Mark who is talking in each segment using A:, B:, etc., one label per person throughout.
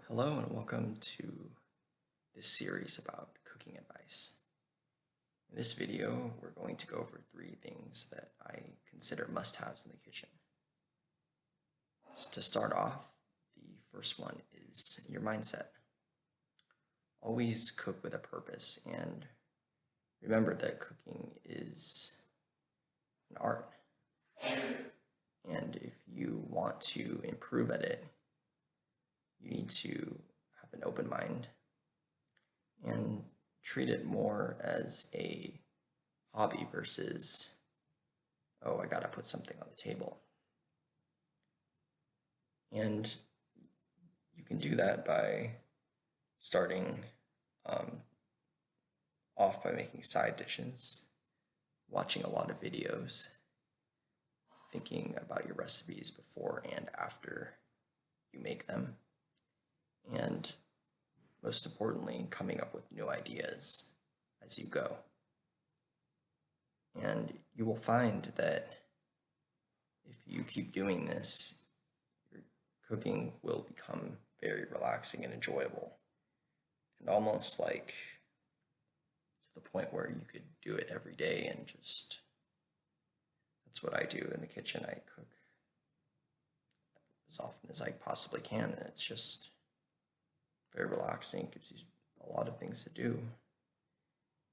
A: Hello and welcome to this series about cooking advice. In this video, we're going to go over 3 things that I consider must-haves in the kitchen. To start off, the first one is your mindset. Always cook with a purpose, and remember that cooking is an art. And if you want to improve at it, you need to have an open mind and treat it more as a hobby versus, oh, I gotta put something on the table. And you can do that by starting off by making side dishes, watching a lot of videos, thinking about your recipes before and after you make them, and most importantly, coming up with new ideas as you go. And you will find that if you keep doing this, your cooking will become very relaxing and enjoyable, and almost like to the point where you could do it every day and just, that's what I do in the kitchen. I cook as often as I possibly can, and it's just very relaxing. It gives you a lot of things to do.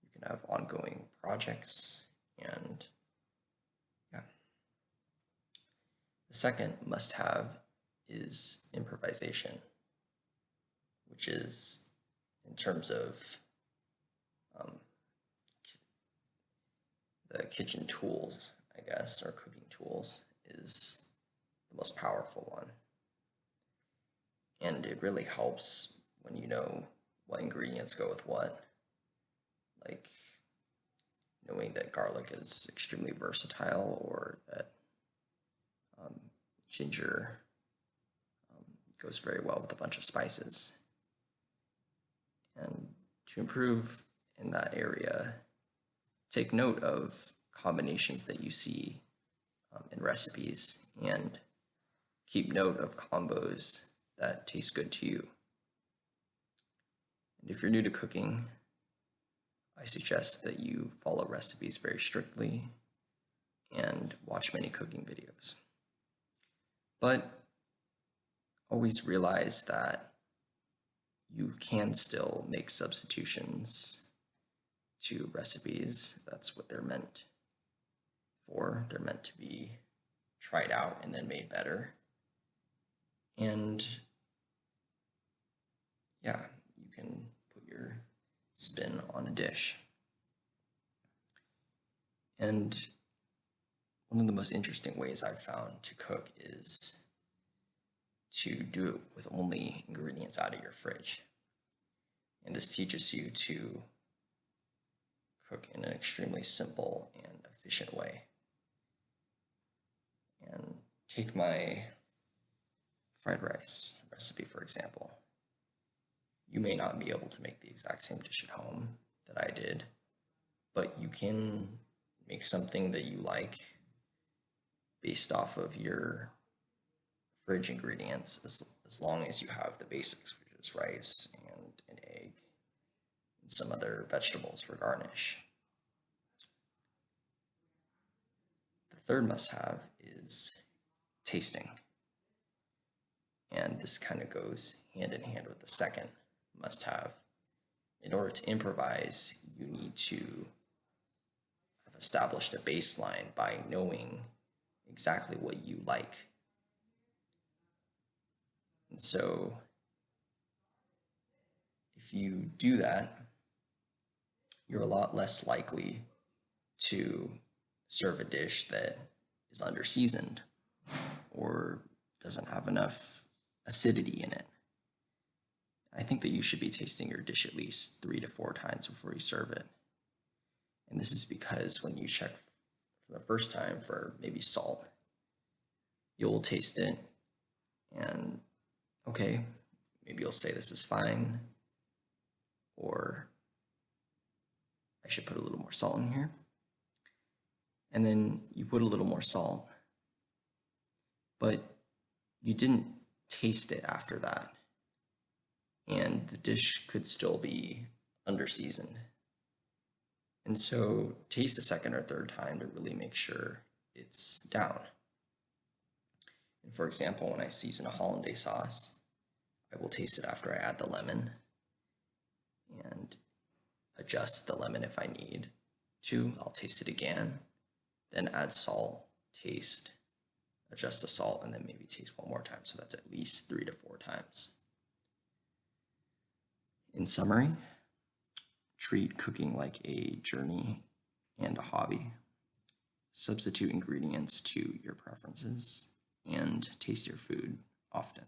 A: You can have ongoing projects, and yeah. The second must-have is improvisation, which is in terms of the kitchen tools, I guess, or cooking tools, is the most powerful one. And it really helps when you know what ingredients go with what. Like knowing that garlic is extremely versatile, or that ginger goes very well with a bunch of spices. And to improve in that area, take note of combinations that you see in recipes, and keep note of combos that taste good to you. And if you're new to cooking, I suggest that you follow recipes very strictly and watch many cooking videos. But always realize that you can still make substitutions to recipes. That's what they're meant for. They're meant to be tried out and then made better. And yeah, you can put your spin on a dish. And one of the most interesting ways I've found to cook is to do it with only ingredients out of your fridge. And this teaches you to cook in an extremely simple and efficient way. And take my fried rice recipe, for example. You may not be able to make the exact same dish at home that I did, but you can make something that you like based off of your fridge ingredients, as long as you have the basics, which is rice and an egg and some other vegetables for garnish. The third must-have is tasting. And this kind of goes hand in hand with the second must-have. In order to improvise, you need to have established a baseline by knowing exactly what you like. And so if you do that, you're a lot less likely to serve a dish that is under-seasoned or doesn't have enough acidity in it. I think that you should be tasting your dish at least 3 to 4 times before you serve it. And this is because when you check for the first time for maybe salt, you'll taste it and, okay, maybe you'll say this is fine, or I should put a little more salt in here. And then you put a little more salt, but you didn't taste it after that. and the dish could still be under-seasoned. And so taste a second or third time to really make sure it's down. And for example, when I season a hollandaise sauce, I will taste it after I add the lemon and adjust the lemon if I need to. I'll taste it again, then add salt, taste, adjust the salt, and then maybe taste one more time. So that's at least 3 to 4 times. In summary, treat cooking like a journey and a hobby. Substitute ingredients to your preferences and taste your food often.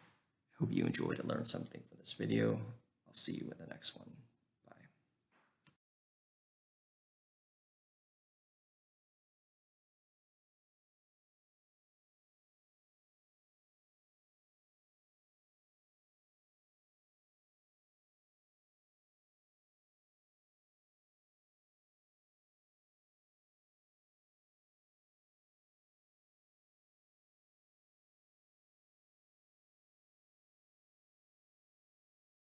A: I hope you enjoyed and learned something from this video. I'll see you in the next one.